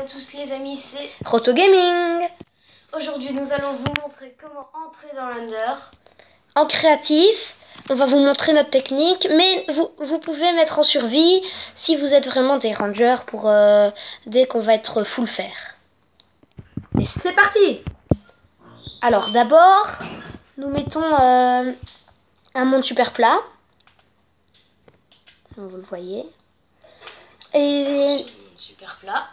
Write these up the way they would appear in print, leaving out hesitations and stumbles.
à tous les amis, c'est Roto Gaming. Aujourd'hui nous allons vous montrer comment entrer dans l'Under. En créatif, on va vous montrer notre technique, mais vous pouvez mettre en survie si vous êtes vraiment des rangers pour dès qu'on va être full fer. Et c'est parti. Alors d'abord, nous mettons un monde super plat. Vous le voyez. Et Super plat.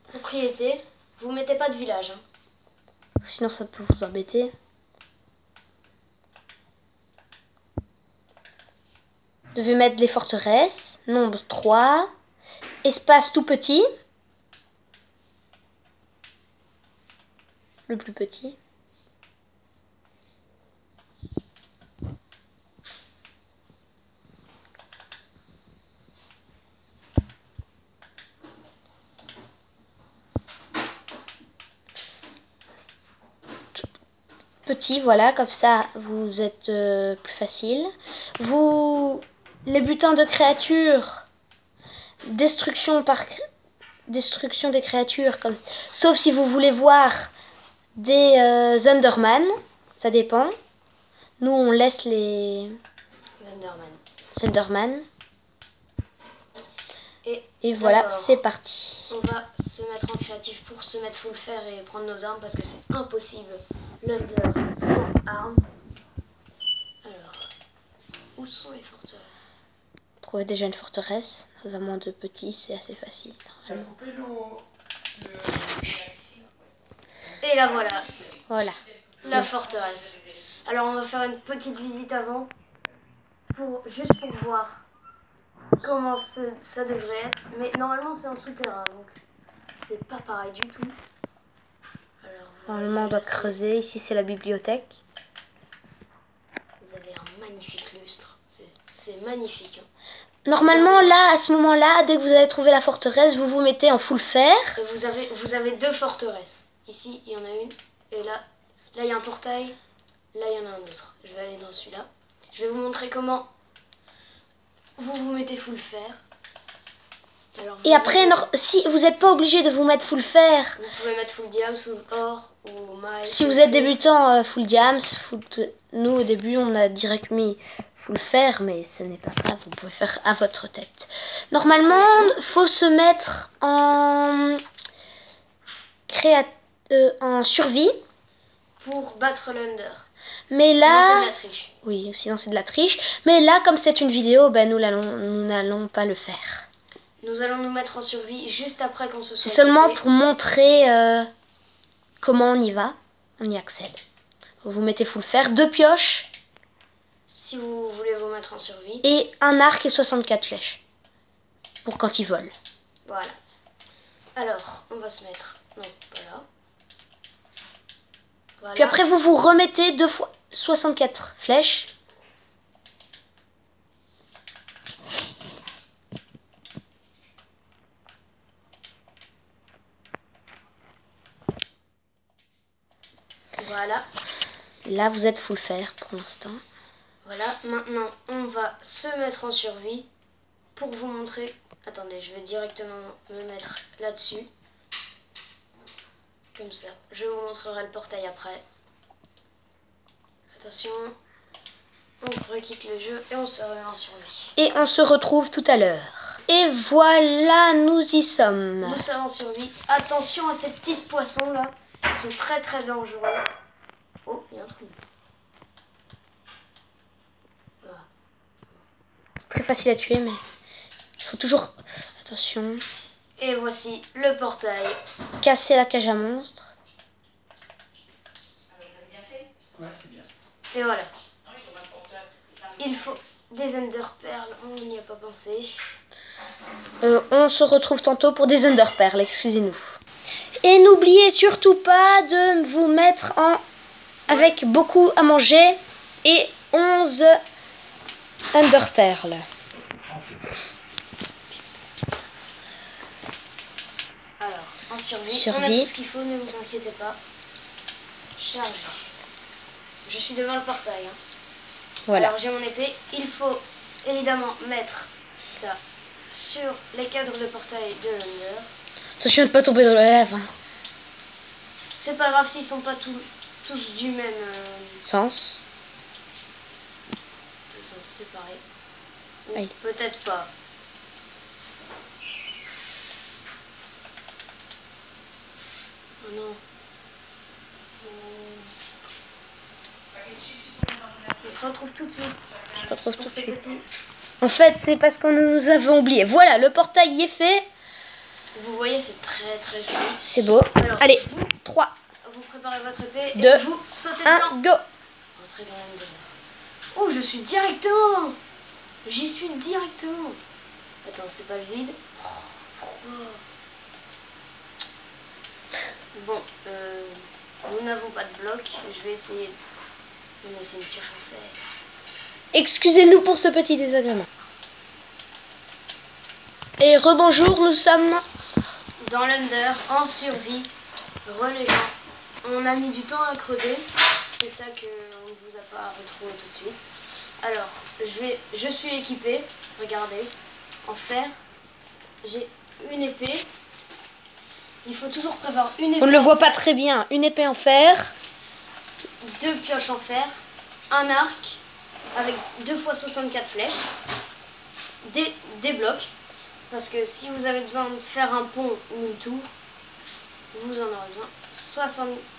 Propriété, vous mettez pas de village. Sinon ça peut vous embêter. Vous devez mettre les forteresses. Nombre 3. Espace tout petit. Le plus petit. Petit, voilà, comme ça vous êtes plus facile. Les butins de créatures, destruction des créatures, sauf si vous voulez voir des Thunderman, ça dépend. Nous on laisse les Thunderman. Et voilà, c'est parti. On va se mettre en créatif pour se mettre full fer et prendre nos armes parce que c'est impossible l'Under sans armes. Alors, où sont les forteresses? Trouver déjà une forteresse dans un monde petit, c'est assez facile. Et là voilà. Voilà. La forteresse. Alors on va faire une petite visite avant, juste pour voir comment ça devrait être. Mais normalement c'est en souterrain, donc c'est pas pareil du tout. Alors, Normalement on doit creuser. Ici c'est la bibliothèque. Vous avez un magnifique lustre. C'est magnifique. Hein. Normalement là, à ce moment-là, dès que vous avez trouvé la forteresse, vous vous mettez en full fer. Et vous avez deux forteresses. Ici il y en a une. Et là il y a un portail. Là il y en a un autre. Je vais aller dans celui-là. Je vais vous montrer comment vous mettez full fer. Alors, et après, si vous n'êtes pas obligé de vous mettre full fer, vous pouvez mettre full diams ou or ou maille. Si vous êtes débutant, full diams. Nous au début on a direct mis full fer, mais ce n'est pas grave, vous pouvez faire à votre tête. Normalement, faut se mettre en survie pour battre l'Under. Mais sinon, là, c'est de la triche. Oui, sinon c'est de la triche. Mais là, comme c'est une vidéo, ben nous n'allons pas le faire. Nous allons nous mettre en survie juste après qu'on se soit. C'est seulement pour montrer comment on y va. On y accède. Vous mettez full fer, 2 pioches. Si vous voulez vous mettre en survie. Et un arc et 64 flèches. Pour quand ils volent. Voilà. Alors, on va se mettre. Non, pas là. Voilà. Puis après, vous vous remettez 2 fois 64 flèches. Voilà. Là, vous êtes full fer pour l'instant. Voilà. Maintenant, on va se mettre en survie pour vous montrer. Attendez, je vais directement me mettre là-dessus. Comme ça. Je vous montrerai le portail après. Attention. On requitte le jeu et on se remet en survie. Et on se retrouve tout à l'heure. Et voilà, nous y sommes. Nous sommes en survie. Attention à ces petits poissons là. Ils sont très très dangereux. Oh, il y a un trou. Voilà. C'est très facile à tuer, mais il faut toujours... Attention. Et voici le portail. Casser la cage à monstres. Et voilà. Il faut des Enderperles. On n'y a pas pensé. On se retrouve tantôt pour des Enderperles, excusez-nous. Et n'oubliez surtout pas de vous mettre avec beaucoup à manger et 11 Enderperles. Alors, en survie, on a tout ce qu'il faut, ne vous inquiétez pas. Chargez. Je suis devant le portail. Hein. Voilà. Alors j'ai mon épée. Il faut évidemment mettre ça sur sur les cadres de portail de l'Under. Attention de ne pas tomber dans la lave. Hein. C'est pas grave s'ils sont pas tous du même Sens. Ils sont séparés. Ou Aïe. peut-être pas. Oh non. On se retrouve tout de suite. Je retrouve tout Pour de ces suite. petits. En fait, c'est parce que nous avons oublié. Voilà, le portail y est fait. Vous voyez, c'est très très joli. C'est beau. Alors, Allez, 3, vous préparez votre épée et 2, vous sautez dedans. 1, go. On serait dans l'Under. Oh, je suis directement. J'y suis directement. Attends, c'est pas le vide. Oh, pourquoi? Bon, nous n'avons pas de bloc. Je vais essayer de me laisser une pioche en fer. Excusez-nous pour ce petit désagrément. Et rebonjour, nous sommes... Dans l'Under, en survie, les gens, on a mis du temps à creuser. C'est ça qu'on ne vous a pas retrouvé tout de suite. Alors, je suis équipée. Regardez, en fer, j'ai une épée. Il faut toujours prévoir une épée. On ne le en voit fer, pas très bien. Une épée en fer. 2 pioches en fer, un arc avec 2 fois 64 flèches, des blocs. Parce que si vous avez besoin de faire un pont ou une tour, vous en aurez besoin.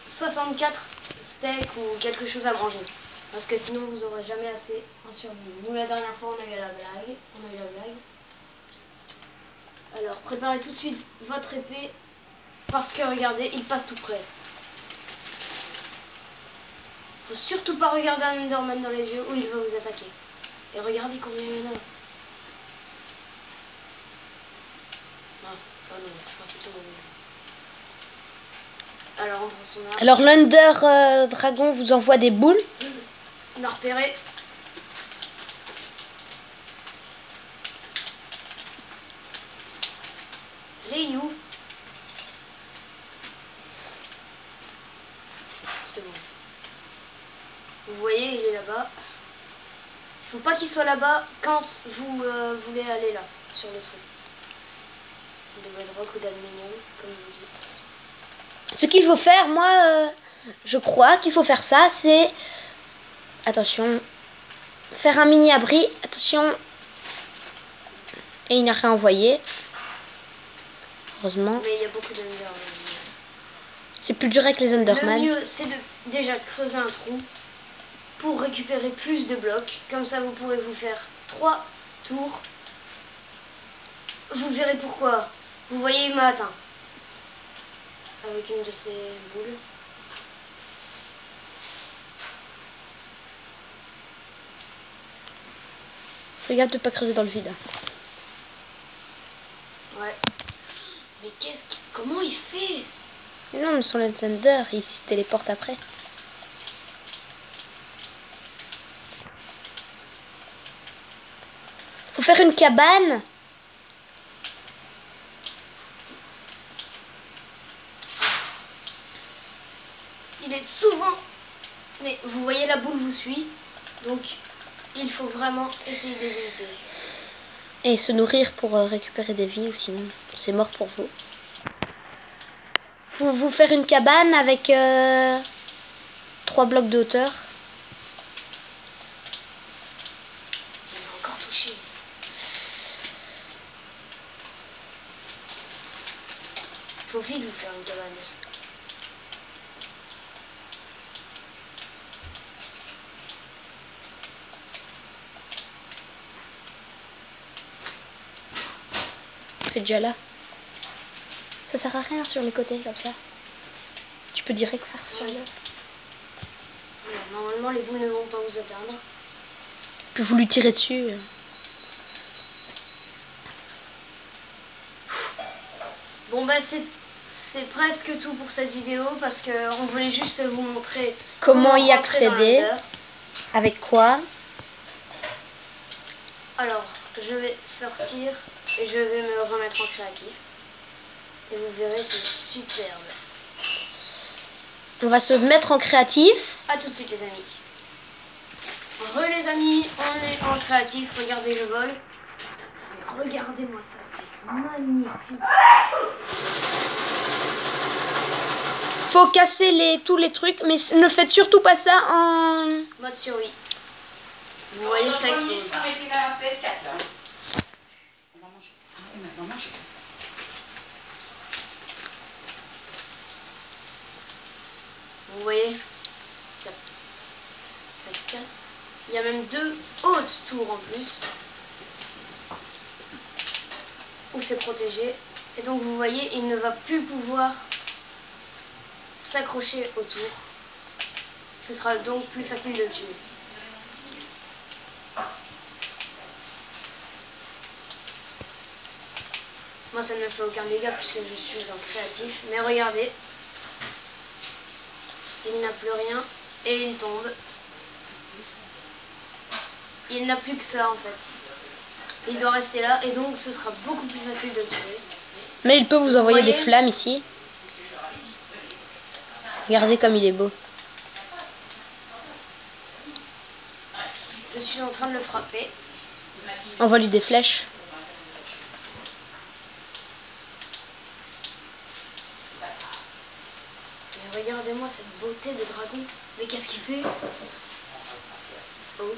64 steaks ou quelque chose à manger. Parce que sinon vous n'aurez jamais assez en survie. Nous la dernière fois on a eu la blague. Alors préparez tout de suite votre épée. Parce que regardez, il passe tout près. Faut surtout pas regarder un Enderman dans les yeux ou il va vous attaquer. Et regardez combien il y en a. Mince, oh non, je pensais qu'il m'avait vu. Alors on prend son arc. Alors l'Under Dragon vous envoie des boules. On a repéré. Les you. C'est bon. Vous voyez, il est là-bas. Il faut pas qu'il soit là-bas quand vous voulez aller là, sur le truc. De bedrock ou d'aluminium, comme vous dites. Ce qu'il faut faire, moi, je crois qu'il faut faire ça, c'est... Attention. Faire un mini-abri. Attention. Et il n'a rien envoyé. Heureusement. Mais il y a beaucoup d'Enderman. C'est plus dur avec les Enderman. Le mieux, c'est de déjà creuser un trou pour récupérer plus de blocs. Comme ça, vous pourrez vous faire 3 tours. Vous verrez pourquoi. Vous voyez, il m'a atteint. Avec une de ces boules. Regarde de pas creuser dans le vide. Ouais. Mais comment il fait? Mais non, mais sur les Ender, il se téléporte après. Faut faire une cabane. Il est souvent... Mais vous voyez, la boule vous suit. Donc, il faut vraiment essayer de les éviter. Et se nourrir pour récupérer des vies, ou sinon c'est mort pour vous. Faut vous faire une cabane avec 3 blocs de hauteur. Il m'a encore touché. Faut vite vous faire une cabane. C'est déjà là. Ça sert à rien sur les côtés comme ça. Tu peux direct faire sur le... Voilà, normalement les boules ne vont pas vous atteindre. Puis vous lui tirez dessus. Bon bah c'est presque tout pour cette vidéo parce qu'on voulait juste vous montrer Comment y rentrer dans accéder. l'Under. Avec quoi? Alors je vais sortir et je vais me remettre en créatif. Et vous verrez, c'est superbe. On va se mettre en créatif. A tout de suite les amis. Les amis, on est en créatif, regardez le vol. regardez-moi ça, c'est magnifique. Faut casser tous les trucs, mais ne faites surtout pas ça en... Mode survie. Vous voyez, ça explose. Vous voyez, ça casse. Il y a même 2 hautes tours en plus. Où c'est protégé. Et donc vous voyez, il ne va plus pouvoir s'accrocher autour. Ce sera donc plus facile de le tuer. Moi ça ne me fait aucun dégât puisque je suis en créatif. Mais regardez. Il n'a plus rien et il tombe. Il n'a plus que ça en fait. Il doit rester là et donc ce sera beaucoup plus facile de le tuer. Mais il peut vous envoyer des flammes ici. Regardez comme il est beau. Je suis en train de le frapper. Envoie-lui des flèches. Mais regardez-moi cette beauté de dragon. Mais qu'est-ce qu'il fait? Oh.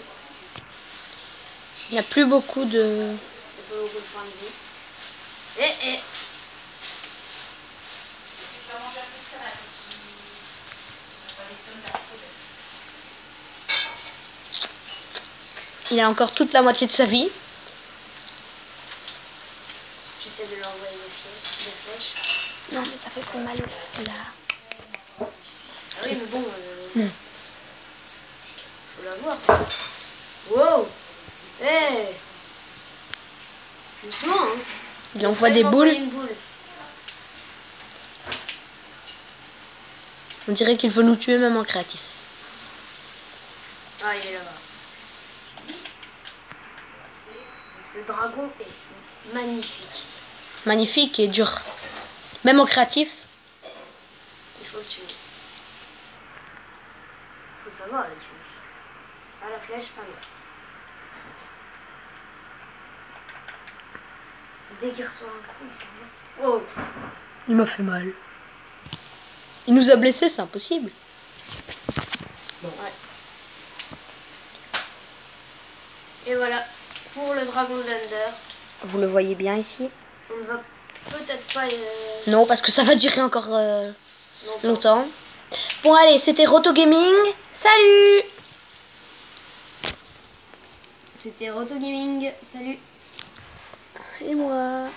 Il n'y a plus beaucoup de... Il n'y a pas beaucoup de points de vie. Eh. Il a encore toute la moitié de sa vie. J'essaie de lui envoyer des flèches. Non, mais ça fait trop mal là. Ah oui, mais bon, faut l'avoir. Wow. Eh. Doucement, hein. Il envoie des boules. Une boule. On dirait qu'il veut nous tuer même en créatif. Ah, il est là-bas. Ce dragon est magnifique. Magnifique et dur. Même en créatif. Il faut le tuer. Il faut savoir le tuer. Ah, la flèche, pas mal. Dès qu'il reçoit un coup, il s'en va. Oh. Il m'a fait mal. Il nous a blessés, c'est impossible. Ouais. Et voilà, pour le dragon de l'Under. Vous le voyez bien ici? On ne va peut-être pas... Non, parce que ça va durer encore longtemps. Bon, allez, c'était Roto Gaming. Salut! C'était Roto Gaming. Salut! Et moi.